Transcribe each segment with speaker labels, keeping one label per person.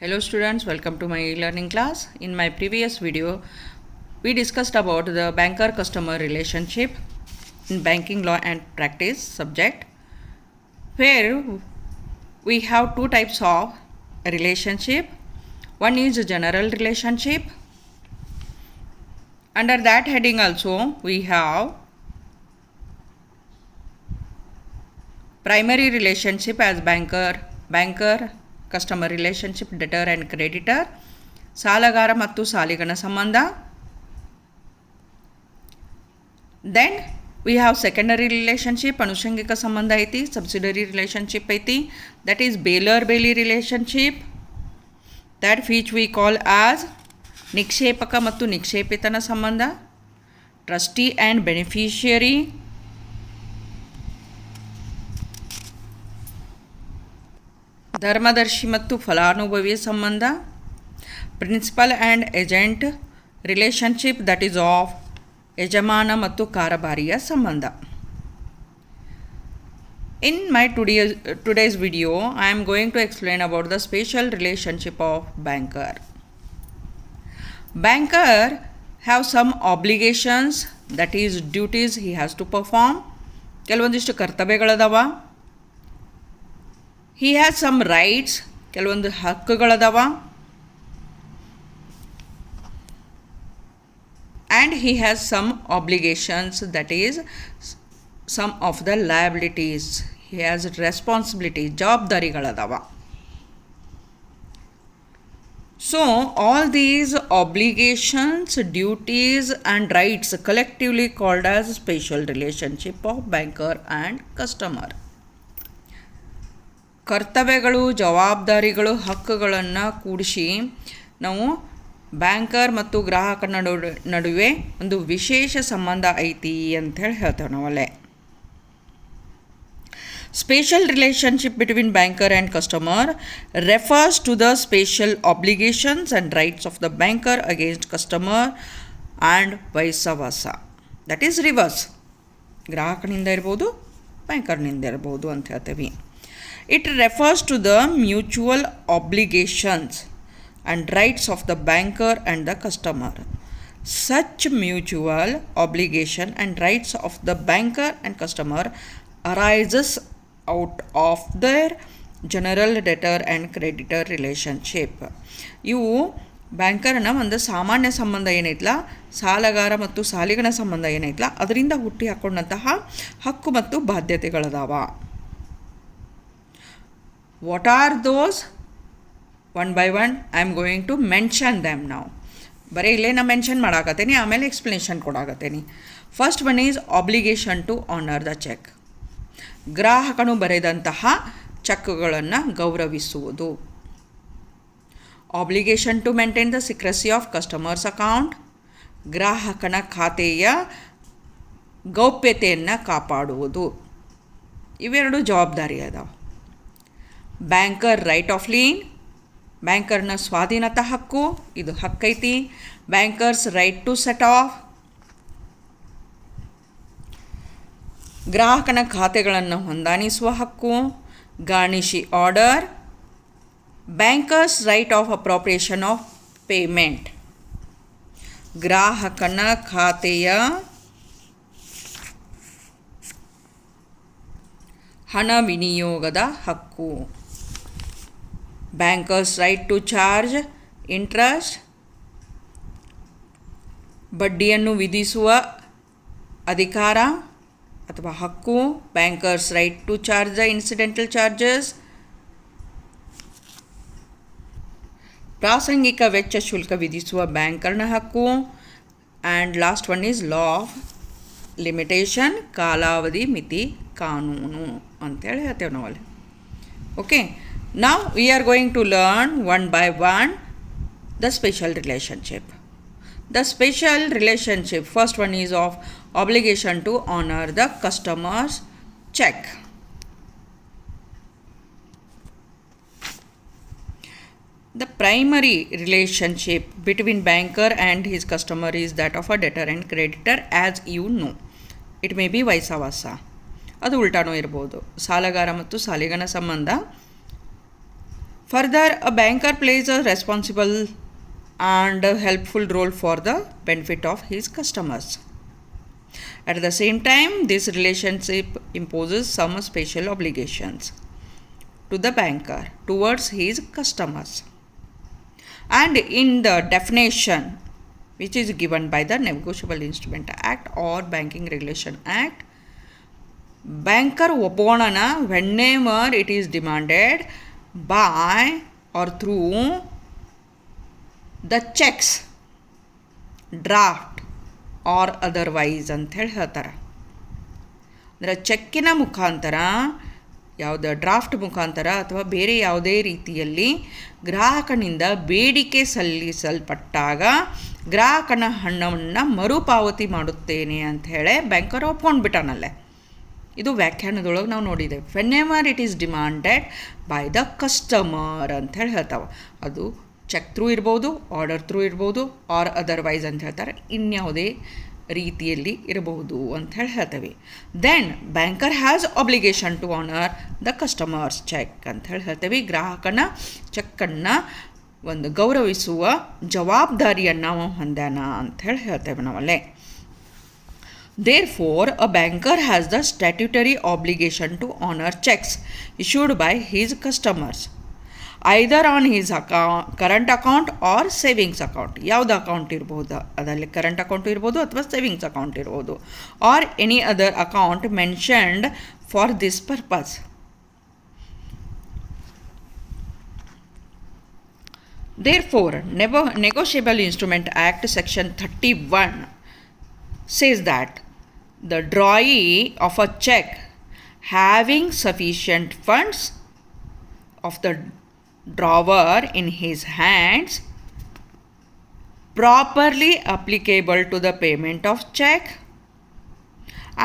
Speaker 1: Hello students, welcome to my e-learning class. In my previous video, we discussed about the banker-customer relationship in banking law and practice subject, where we have two types of relationship. One is general relationship. Under that heading also, we have primary relationship as banker customer relationship, debtor and creditor, ಸಾಲಗಾರ ಮತ್ತು ಸಾಲಿಗನ ಸಂಬಂಧ. Then we have secondary relationship, ಅನುಷಂಗಿಕ ಸಂಬಂಧ ಐತಿ, subsidiary relationship ಐತಿ, that is bailor bailee relationship, that which we call as ನಿಕ್ಷೇಪಕ ಮತ್ತು ನಿಕ್ಷೇಪಿತನ ಸಂಬಂಧ, ಟ್ರಸ್ಟಿ ಆ್ಯಂಡ್ ಬೆನಿಫಿಷಿಯರಿ, ಧರ್ಮದರ್ಶಿ ಮತ್ತು ಫಲಾನುಭವಿಯ ಸಂಬಂಧ, principal and agent relationship, that is of ಯಜಮಾನ ಮತ್ತು ಕಾರಬಾರಿಯ ಸಂಬಂಧ. In my today's video, I am going to explain about the special relationship of banker. Banker have some obligations, that is duties he has to perform. ಕೆಲವೊಂದಿಷ್ಟು ಕರ್ತವ್ಯಗಳದಾವ. He has some rights, ಕೆಲವೊಂದು ಹಕ್ಕುಗಳದಾವ. And he has some obligations, that is some of the liabilities. He has responsibilities, ಜವಾಬ್ದಾರಿಗಳದಾವ. So all these obligations, duties and rights collectively called as special relationship of banker and customer. ಕರ್ತವ್ಯಗಳು, ಜವಾಬ್ದಾರಿಗಳು, ಹಕ್ಕುಗಳನ್ನು ಕೂಡಿಸಿ ನಾವು banker ಮತ್ತು ಗ್ರಾಹಕನ ನಡುವೆ ಒಂದು ವಿಶೇಷ ಸಂಬಂಧ ಐತಿ ಅಂಥೇಳಿ ಹೇಳ್ತೇವೆ ನಾವಲ್ಲೇ. Special relationship between banker and customer refers to the special obligations and rights of the banker against customer and vice versa. That is reverse, ಗ್ರಾಹಕನಿಂದ ಇರ್ಬೋದು, ಬ್ಯಾಂಕರ್ನಿಂದ ಇರ್ಬೋದು ಅಂತ ಹೇಳ್ತೇವೆ. It refers to the mutual obligations and rights of the banker and the customer. Such mutual obligation and rights of the banker and customer arises out of their general debtor and creditor relationship. ಇವು ಬ್ಯಾಂಕರ್ನ ಒಂದು ಸಾಮಾನ್ಯ ಸಂಬಂಧ ಏನೈತಲ್ಲ, ಸಾಲಗಾರ ಮತ್ತು ಸಾಲಿಗನ ಸಂಬಂಧ ಏನೈತಲ್ಲ, ಅದರಿಂದ ಹುಟ್ಟಿ ಹಾಕೊಂಡಂತಹ ಹಕ್ಕು ಮತ್ತು ಬಾಧ್ಯತೆಗಳದಾವ. What are those? One by one I am going to mention them now. ಬರೀ ಇಲ್ಲೇ ನಾ ಮೆನ್ಷನ್ ಮಾಡಾಕತ್ತೀನಿ, ಆಮೇಲೆ ಎಕ್ಸ್ಪ್ಲನೇಷನ್ ಕೊಡಾಕತ್ತೀನಿ. First one is obligation to honour the cheque. ಗ್ರಾಹಕನು ಬರೆದಂತಹ ಚೆಕ್ಗಳನ್ನು ಗೌರವಿಸುವುದು. Obligation to maintain the secrecy of customer's account. ಗ್ರಾಹಕನ ಖಾತೆಯ ಗೌಪ್ಯತೆಯನ್ನು ಕಾಪಾಡುವುದು. ಇವೆರಡು ಜವಾಬ್ದಾರಿ ಅದಾವೆ. ಬ್ಯಾಂಕರ್ ರೈಟ್ ಆಫ್ ಲೀನ್, ಬ್ಯಾಂಕರ್ನ ಸ್ವಾಧೀನತಾ ಹಕ್ಕು, ಇದು ಹಕ್ಕೈತಿ. Banker's right to set off, ಗ್ರಾಹಕನ ಖಾತೆಗಳನ್ನು ಹೊಂದಾಣಿಸುವ ಹಕ್ಕು. Garnishee order, banker's right of appropriation of payment, ಗ್ರಾಹಕನ ಖಾತೆಯ ಹಣ ವಿನಿಯೋಗದ ಹಕ್ಕು. Banker's right to charge interest, ಬಡ್ಡಿಯನ್ನು ವಿಧಿಸುವ ಅಧಿಕಾರ ಅಥವಾ ಹಕ್ಕು. Banker's right to charge the incidental charges, ಪ್ರಾಸಂಗಿಕ ವೆಚ್ಚ ಶುಲ್ಕ ವಿಧಿಸುವ ಬ್ಯಾಂಕರ್ನ ಹಕ್ಕು. And last one is law of limitation, ಕಾಲಾವಧಿ ಮಿತಿ ಕಾನೂನು ಅಂತೇಳಿ ಹೇಳ್ತೇವೆ ನಾವಲ್ಲಿ. Okay, now we are going to learn one by one the special relationship. The special relationship, first one is of obligation to honor the customer's check. The primary relationship between banker and his customer is that of a debtor and creditor, as you know. It may be vice versa. ಅದು ಉಲ್ಟಾನೂ ಇರ್ಬೋದು. ಸಾಲಗಾರ ಮತ್ತು ಸಾಲಿಗನ ಸಂಬಂಧ Further, a banker plays a responsible and a helpful role for the benefit of his customers. At the same time, this relationship imposes some special obligations to the banker towards his customers. And in the definition which is given by the Negotiable Instrument Act or Banking Regulation Act, banker ಒಪ್ಪೋಣನ whenever it is demanded by or through the checks, draft or otherwise ಅಂಥೇಳಿ ಹೇಳ್ತಾರೆ. ಅಂದರೆ ಚೆಕ್ಕಿನ ಮುಖಾಂತರ, ಯಾವುದೇ draft ಮುಖಾಂತರ ಅಥವಾ ಬೇರೆ ಯಾವುದೇ ರೀತಿಯಲ್ಲಿ ಗ್ರಾಹಕನಿಂದ ಬೇಡಿಕೆ ಸಲ್ಲಿಸಲ್ಪಟ್ಟಾಗ ಗ್ರಾಹಕನ ಹಣವನ್ನು ಮರುಪಾವತಿ ಮಾಡುತ್ತೇನೆ ಅಂಥೇಳಿ ಬ್ಯಾಂಕರ್ ಒಪ್ಕೊಂಡ್ಬಿಟ್ಟಾನಲ್ಲೇ. ಇದು ವ್ಯಾಖ್ಯಾನದೊಳಗೆ ನಾವು ನೋಡಿದ್ದೇವೆ. Whenever it is demanded by the customer ಅಂಥೇಳಿ ಹೇಳ್ತಾವೆ. ಅದು ಚೆಕ್ ಥ್ರೂ ಇರ್ಬೋದು, ಆರ್ಡರ್ ಥ್ರೂ ಇರ್ಬೋದು, ಆರ್ ಅದರ್ವೈಸ್ ಅಂತ ಹೇಳ್ತಾರೆ, ಇನ್ಯಾವುದೇ ರೀತಿಯಲ್ಲಿ ಇರಬಹುದು ಅಂಥೇಳಿ ಹೇಳ್ತೇವೆ. Then banker has obligation to honour the customer's cheque ಅಂಥೇಳಿ ಹೇಳ್ತೇವೆ. ಗ್ರಾಹಕನ ಚೆಕ್ಕನ್ನು ಒಂದು ಗೌರವಿಸುವ ಜವಾಬ್ದಾರಿಯನ್ನು ಹೊಂದ್ಯಾನ ಅಂಥೇಳಿ ಹೇಳ್ತೇವೆ ನಾವಲ್ಲೇ. Therefore, a banker has the statutory obligation to honor checks issued by his customers, either on his current account or savings account. ಯಾವುದು ಅಕೌಂಟ್ ಇರ್ಬೋದು, ಅದರಲ್ಲಿ ಕರೆಂಟ್ ಅಕೌಂಟ್ ಇರ್ಬೋದು ಅಥವಾ ಸೇವಿಂಗ್ಸ್ ಅಕೌಂಟ್ ಇರ್ಬೋದು, R any other account mentioned for this purpose. Therefore, Negotiable Instrument Act Section 31 says that the drawee of a check having sufficient funds of the drawer in his hands properly applicable to the payment of check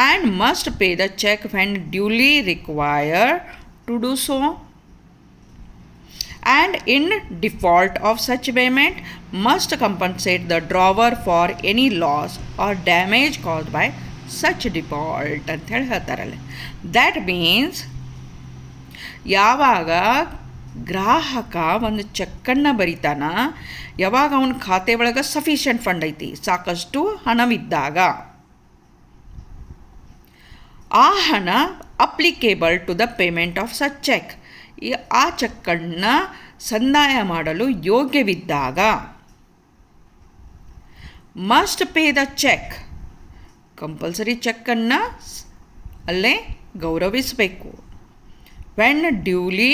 Speaker 1: and must pay the check when duly required to do so, and in default of such payment must compensate the drawer for any loss or damage caused by such default ಅಂತ ಹೇಳಿ ಹೇಳ್ತಾರಲ್ಲ. That means ಯಾವಾಗ ಗ್ರಾಹಕ ಒಂದು ಚೆಕ್ಕನ್ನು ಬರಿತಾನ, ಯಾವಾಗ ಅವನ ಖಾತೆ ಒಳಗೆ ಸಫಿಷಿಯೆಂಟ್ ಫಂಡ್ ಐತಿ, ಸಾಕಷ್ಟು ಹಣವಿದ್ದಾಗ, ಆ ಹಣ applicable to the payment of such cheque, ಆ ಚೆಕ್ಕನ್ನು ಸಂದಾಯ ಮಾಡಲು ಯೋಗ್ಯವಿದ್ದಾಗ, must pay the cheque, compulsory ಚೆಕ್ಕನ್ನು ಅಲ್ಲೇ ಗೌರವಿಸಬೇಕು. When duly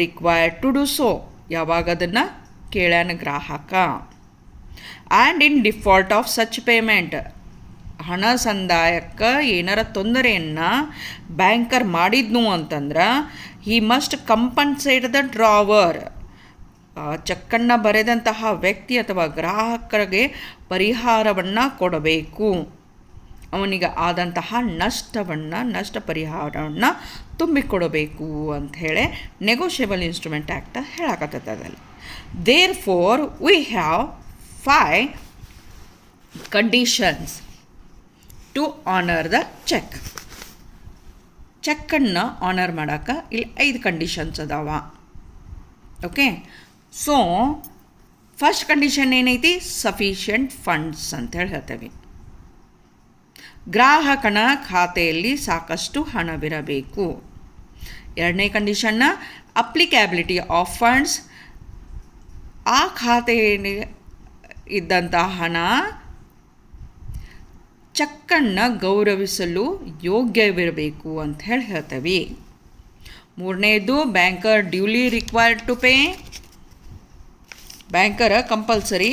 Speaker 1: required to do so, ಯಾವಾಗ ಅದನ್ನು ಕೇಳ್ಯಾನ ಗ್ರಾಹಕ. And in default of such payment, ಹಣ ಸಂದಾಯಕ್ಕೆ ಏನಾರ ತೊಂದರೆಯನ್ನು ಬ್ಯಾಂಕರ್ ಮಾಡಿದ್ನು ಅಂತಂದ್ರೆ he must compensate the drawer, ಚೆಕ್ಕನ್ನು ಬರೆದಂತಹ ವ್ಯಕ್ತಿ ಅಥವಾ ಗ್ರಾಹಕರಿಗೆ ಪರಿಹಾರವನ್ನು ಕೊಡಬೇಕು. ಅವನಿಗೆ ಆದಂತಹ ನಷ್ಟ ಪರಿಹಾರವನ್ನು ತುಂಬಿಕೊಡಬೇಕು ಅಂಥೇಳಿ ನೆಗೋಷಿಯಬಲ್ ಇನ್ಸ್ಟ್ರೂಮೆಂಟ್ ಆ್ಯಕ್ಟ್ ಹೇಳಕತ್ತದಲ್ಲಿ. Therefore we have 5 conditions to honour the cheque. ಚೆಕ್ಕನ್ನು ಆನರ್ ಮಾಡೋಕ್ಕೆ ಇಲ್ಲಿ 5 ಕಂಡೀಷನ್ಸ್ ಅದಾವ. ಓಕೆ, ಸೊ ಫಸ್ಟ್ ಕಂಡೀಷನ್ ಏನೈತಿ, ಸಫಿಷಿಯೆಂಟ್ ಫಂಡ್ಸ್ ಅಂತೇಳಿ ಹೇಳ್ತೇವೆ. ಗ್ರಾಹಕನ ಖಾತೆಯಲ್ಲಿ ಸಾಕಷ್ಟು ಹಣವಿರಬೇಕು. ಎರಡನೇ ಕಂಡೀಷನ್ನ ಅಪ್ಲಿಕ್ಯಾಬಿಲಿಟಿ ಆಫ್ ಫಂಡ್ಸ್, ಆ ಖಾತೆಯಲ್ಲಿ ಇದ್ದಂಥ ಹಣ ಚೆಕ್ಕನ್ನು ಗೌರವಿಸಲು ಯೋಗ್ಯವಿರಬೇಕು ಅಂತ ಹೇಳ್ತೇವೆ. ಮೂರನೇದು banker duly required to pay, banker compulsory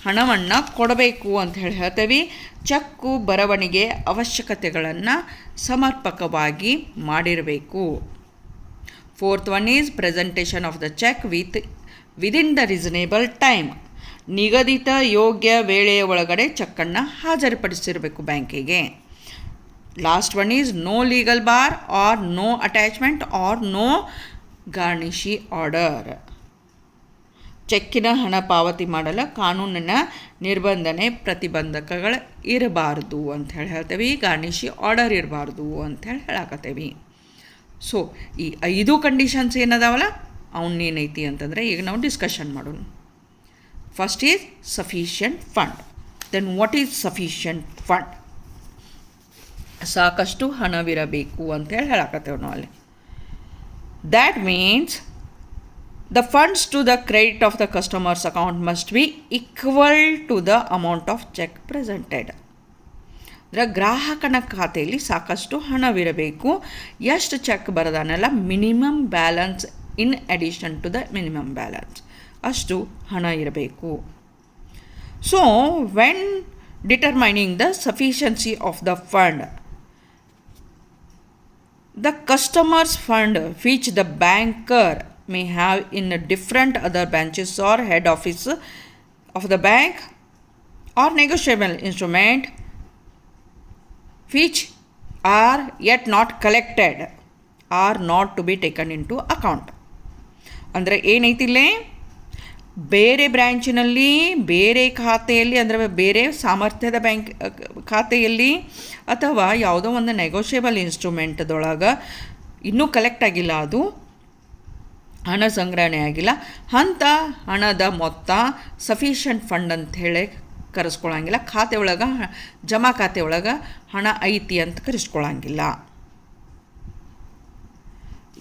Speaker 1: ಹಣವನ್ನು ಕೊಡಬೇಕು ಅಂತ ಹೇಳ್ತೇವೆ. ಚೆಕ್ಕು ಬರವಣಿಗೆ ಅವಶ್ಯಕತೆಗಳನ್ನು ಸಮರ್ಪಕವಾಗಿ ಮಾಡಿರಬೇಕು. Fourth one is presentation of the cheque within the reasonable time, ನಿಗದಿತ ಯೋಗ್ಯ ವೇಳೆಯ ಒಳಗಡೆ ಚೆಕ್ಕನ್ನು ಹಾಜರುಪಡಿಸಿರಬೇಕು ಬ್ಯಾಂಕಿಗೆ. Last one is no legal bar or no attachment or no garnishee order, ಚೆಕ್ಕಿನ ಹಣ ಪಾವತಿ ಮಾಡಲು ಕಾನೂನಿನ ನಿರ್ಬಂಧನೆ ಪ್ರತಿಬಂಧಕಗಳು ಇರಬಾರ್ದು ಅಂತ ಹೇಳ್ತೇವೆ. ಗಾರ್ನಿಷಿ ಆರ್ಡರ್ ಇರಬಾರ್ದು ಅಂಥೇಳಿ ಹೇಳಕತ್ತೇವೆ. ಸೊ ಈ 5 ಕಂಡೀಷನ್ಸ್ ಏನದಾವಲ್ಲ ಅವನೇನೈತಿ ಅಂತಂದರೆ ಈಗ ನಾವು ಡಿಸ್ಕಷನ್ ಮಾಡೋಣ. First is sufficient fund. Then what is sufficient fund? ಸಾಕಷ್ಟು ಹಣವಿರಬೇಕು ಅಂತೇಳಿ ಹೇಳಕತ್ತೇವೆ ನಾವು ಅಲ್ಲಿ. That means the funds to the credit of the customer's account must be equal to the amount of check presented. ಅಂದರೆ ಗ್ರಾಹಕನ ಖಾತೆಯಲ್ಲಿ ಸಾಕಷ್ಟು ಹಣವಿರಬೇಕು. ಎಷ್ಟು ಚೆಕ್ ಬರೋದಾನೆಲ್ಲ minimum balance in addition to the minimum balance, ಅಷ್ಟು ಹಣ ಇರಬೇಕು. So when determining the sufficiency of the fund, the customer's fund which the banker may have in different other branches or head office of the bank or negotiable instrument which are yet not collected are not to be taken into account. ಅಂದರೆ ಏನೈತಿಲ್ಲೇ ಬೇರೆ ಬ್ರ್ಯಾಂಚಿನಲ್ಲಿ ಬೇರೆ ಖಾತೆಯಲ್ಲಿ ಅಂದರೆ ಬೇರೆ ಸಾಮರ್ಥ್ಯದ bank ಖಾತೆಯಲ್ಲಿ ಅಥವಾ ಯಾವುದೋ ಒಂದು ನೆಗೋಷಿಯಬಲ್ ಇನ್ಸ್ಟ್ರೂಮೆಂಟ್ದೊಳಗೆ ಇನ್ನೂ ಕಲೆಕ್ಟ್ ಆಗಿಲ್ಲ, ಅದು ಹಣ ಸಂಗ್ರಹಣೆ ಆಗಿಲ್ಲ, ಅಂಥ ಹಣದ ಮೊತ್ತ ಸಫಿಷಿಯಂಟ್ ಫಂಡ್ ಅಂತ ಹೇಳಿ ಕರೆಸ್ಕೊಳಂಗಿಲ್ಲ. ಖಾತೆ ಒಳಗೆ ಜಮಾ ಖಾತೆ ಒಳಗೆ ಹಣ ಐತಿ ಅಂತ ಕರೆಸ್ಕೊಳಂಗಿಲ್ಲ.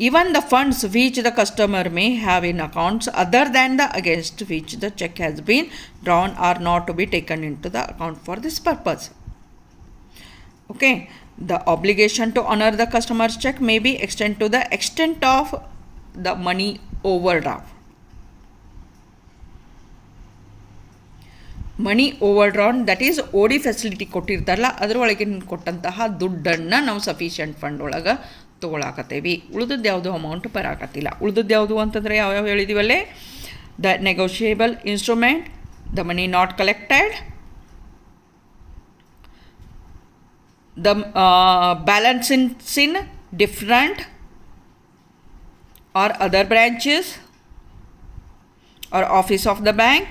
Speaker 1: Even the funds which the customer may have in accounts other than the against which the check has been drawn are not to be taken into the account for this purpose. Okay, the obligation to honor the customer's check may be extended to the extent of the money overdraft. Money overdrawn, that is OD facility ಕೊಟ್ಟಿರ್ತಾರಲ್ಲ ಅದರೊಳಗೆ ಕೊಟ್ಟಂತಹ ದುಡ್ಡನ್ನು ನಾವು sufficient fund ಒಳಗೆ ತೊಗೊಳಕತ್ತೇವಿ. ಉಳಿದದ್ದು ಯಾವುದು amount ಬರಾಕತ್ತಿಲ್ಲ. ಉಳಿದದ್ದು ಯಾವುದು ಅಂತಂದರೆ ಯಾವ್ಯಾವ ಹೇಳಿದೀವಲ್ಲೇ, the negotiable instrument, the money not collected, the balance in different or other branches or office of the bank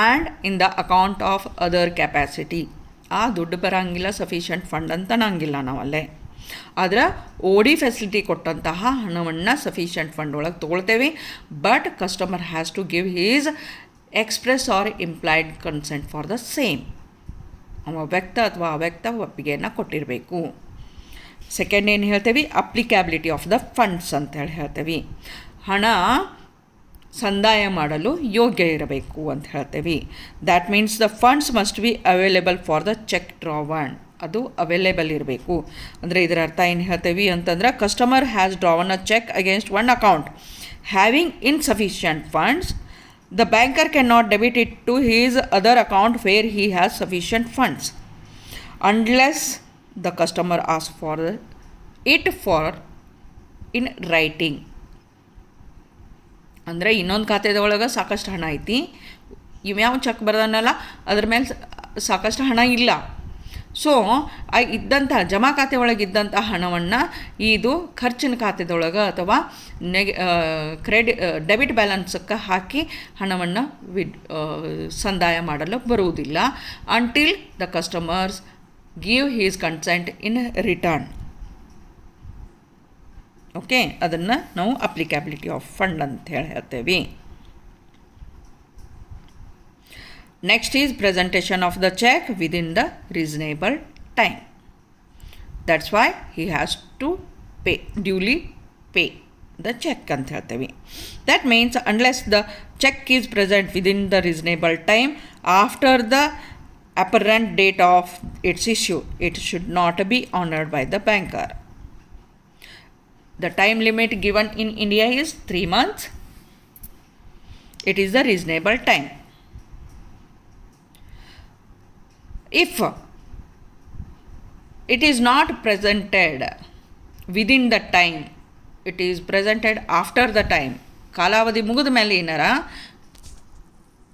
Speaker 1: and in the account of other capacity. ಆ ದುಡ್ಡು ಬರೋಂಗಿಲ್ಲ ಸಫಿಷಿಯಂಟ್ ಫಂಡ್ ಅಂತ ಅನ್ನಂಗಿಲ್ಲ ನಾವಲ್ಲೇ. ಆದರೆ ಓಡಿ ಫೆಸಿಲಿಟಿ ಕೊಟ್ಟಂತಹ ಹಣವನ್ನು ಸಫಿಷಿಯಂಟ್ ಫಂಡ್ ಒಳಗೆ ತೊಗೊಳ್ತೇವೆ. But customer has to give his express or implied consent for the same. ಅವ ವ್ಯಕ್ತ ಅಥವಾ ಅವ್ಯಕ್ತ ಒಪ್ಪಿಗೆಯನ್ನು ಕೊಟ್ಟಿರಬೇಕು. ಸೆಕೆಂಡ್ ಏನು ಹೇಳ್ತೇವೆ, ಅಪ್ಲಿಕ್ಯಾಬಿಲಿಟಿ ಆಫ್ ದ ಫಂಡ್ಸ್ ಅಂತೇಳಿ ಹೇಳ್ತೇವೆ. ಹಣ ಸಂದಾಯ ಮಾಡಲು ಯೋಗ್ಯ ಇರಬೇಕು ಅಂತ ಹೇಳ್ತೇವೆ. That means the funds must be available for the cheque drawn. ಅದು ಅವೈಲೇಬಲ್ ಇರಬೇಕು. ಅಂದರೆ ಇದರ ಅರ್ಥ ಏನು ಹೇಳ್ತೇವೆ ಅಂತಂದ್ರೆ, customer has drawn a cheque against one account having insufficient funds, the banker can not debit it to his other account where he has sufficient funds unless the customer asks for it for in writing. ಅಂದರೆ ಇನ್ನೊಂದು ಖಾತೆದೊಳಗೆ ಸಾಕಷ್ಟು ಹಣ ಐತಿ, ಇವ್ಯಾವ check ಬರ್ದಾನಲ್ಲ ಅದ್ರ ಮೇಲೆ ಸಾಕಷ್ಟು ಹಣ ಇಲ್ಲ. ಸೊ ಇದ್ದಂಥ ಜಮಾ ಖಾತೆ ಒಳಗೆ ಇದ್ದಂಥ ಹಣವನ್ನು ಇದು ಖರ್ಚಿನ ಖಾತೆದೊಳಗೆ ಅಥವಾ ಡೆಬಿಟ್ ಬ್ಯಾಲೆನ್ಸಕ್ಕೆ ಹಾಕಿ ಹಣವನ್ನು ಸಂದಾಯ ಮಾಡಲು ಬರುವುದಿಲ್ಲ. Until the customers give his consent in return. Okay, ಅದನ್ನು ನಾವು ಅಪ್ಲಿಕ್ಯಾಬಿಲಿಟಿ ಆಫ್ ಫಂಡ್ ಅಂತ ಹೇಳ್ತೇವೆ. Next is presentation of the cheque within the reasonable time. That's why he has to pay, duly pay the cheque ಅಂತ ಹೇಳ್ತೇವೆ. That means unless the cheque is present within the reasonable time after the apparent date of its issue, it should not be honored by the banker. The time limit given in India is 3 months. It is the reasonable time. If it is not presented within the time, it is presented after the time, ಕಾಲಾವಧಿ ಮುಗಿದ ಮೇಲೆ ಏನಾರ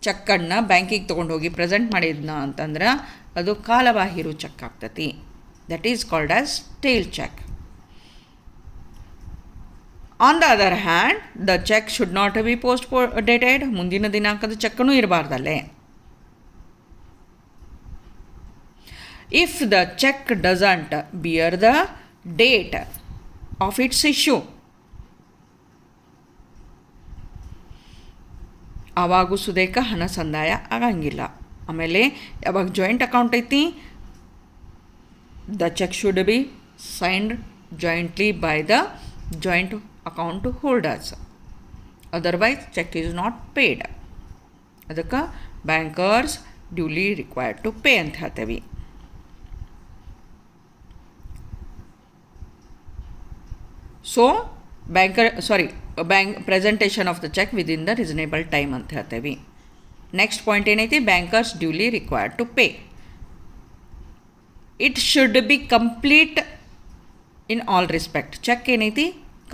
Speaker 1: ಚೆಕ್ಕನ್ನು ಬ್ಯಾಂಕಿಗೆ ತೊಗೊಂಡೋಗಿ present ಮಾಡಿದ್ನ ಅಂತಂದ್ರೆ ಅದು ಕಾಲಬಾಹಿರು ಚೆಕ್ ಆಗ್ತತಿ. That is called as stale cheque. On the other hand, the cheque should not be post dated. ಮುಂದಿನ ದಿನಾಂಕದ ಚೆಕ್ಕೂ ಇರಬಾರ್ದಲ್ಲೇ. If the cheque doesn't bear the date of its issue, ಆವಾಗೂ ಸುದೇಕ ಹಣ ಸಂದಾಯ ಆಗಂಗಿಲ್ಲ. ಆಮೇಲೆ ಯಾವಾಗ ಜಾಯಿಂಟ್ ಅಕೌಂಟ್ ಐತಿ, the cheque should be signed jointly by the joint account holders, otherwise cheque is not paid. ಅದಕ್ಕೆ bankers duly required to pay ಅಂತ ಹೇಳ್ತೇವೆ. So bank presentation of the cheque within the reasonable time ಅಂತ ಹೇಳ್ತೇವೆ. Next point ಏನೈತಿ, bankers duly required to pay. It should be complete in all respect. Cheque ಏನೈತಿ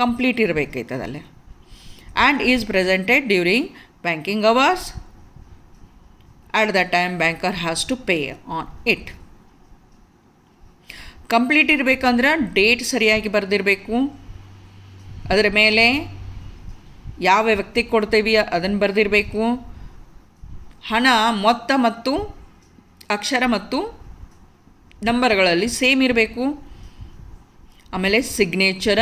Speaker 1: complete ಇರಬೇಕೈತದಲ್ಲೇ. And is presented during banking hours. At the time banker has to pay on it. Complete ಇರಬೇಕಂದ್ರೆ date ಸರಿಯಾಗಿ ಬರೆದಿರಬೇಕು, ಅದರ ಮೇಲೆ ಯಾವ ವ್ಯಕ್ತಿಗೆ ಕೊಡ್ತೇವೆ ಅದನ್ನು ಬರೆದಿರಬೇಕು, ಹಣ ಮೊತ್ತ ಮತ್ತು ಅಕ್ಷರ ಮತ್ತು ನಂಬರ್ಗಳಲ್ಲಿ ಸೇಮ್ ಇರಬೇಕು. ಆಮೇಲೆ signature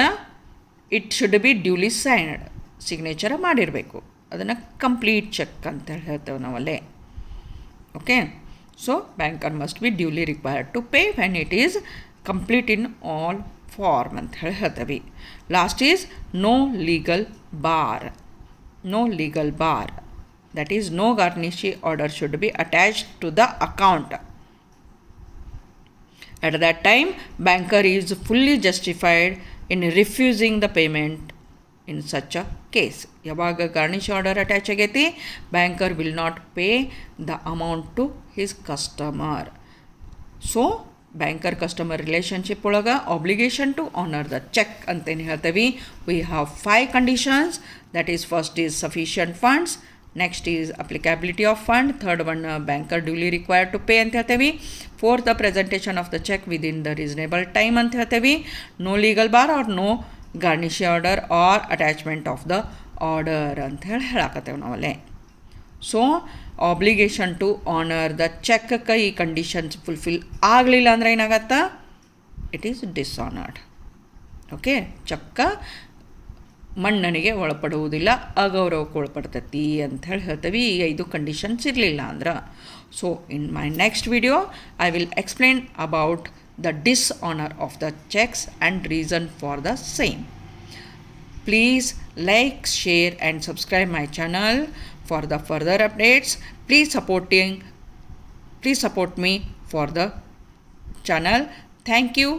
Speaker 1: it should be duly signed, signature ಮಾಡಿರಬೇಕು. ಅದನ್ನು ಕಂಪ್ಲೀಟ್ ಚೆಕ್ ಅಂತ ಹೇಳ್ತೇವೆ ನಾವಲ್ಲೇ. Okay, so banker must be duly required to pay when it is complete in all form ಅಂತ ಹೇಳ್ತೇವೆ. Last is no legal bar. No legal bar, that is no garnishee order should be attached to the account. At that time banker is fully justified in refusing the payment in such a case. ಯಾವಾಗ garnish order attach ಆಗೈತಿ, banker will not pay the amount to his customer. So banker customer relationship ಒಳಗೆ obligation to honor the check ಅಂತೇನು ಹೇಳ್ತೇವೆ. we have 5 conditions, that is first is sufficient funds, next is applicability of fund, third one banker duly required to pay ಅಂತ ಹೇಳ್ತೇವೆ, fourth the presentation of the check within the reasonable time ಅಂತ ಹೇಳ್ತೇವೆ, no legal bar or no garnish order or attachment of the order ಅಂತ ಹೇಳಕತ್ತೇವೆ ನಾವಲ್ಲೇ. So obligation to honour the ಚೆಕ್ಗೆ ಈ conditions fulfil ಆಗಲಿಲ್ಲ ಅಂದರೆ ಏನಾಗತ್ತಾ, ಇಟ್ ಈಸ್ ಡಿಸಾನರ್ಡ್. ಓಕೆ, ಚೆಕ್ಕ ಮನ್ನಣೆಗೆ ಒಳಪಡುವುದಿಲ್ಲ, ಅಗೌರವಕ್ಕೆ ಒಳಪಡ್ತೈತಿ ಅಂತ ಹೇಳ್ತೇವೆ ಈ 5 ಕಂಡೀಷನ್ಸ್ ಇರಲಿಲ್ಲ ಅಂದ್ರೆ. So in my next video I will explain about the dishonour of the cheques and reason for the same. Please like, share and subscribe my channel for the further updates. Please support me for the channel. Thank you.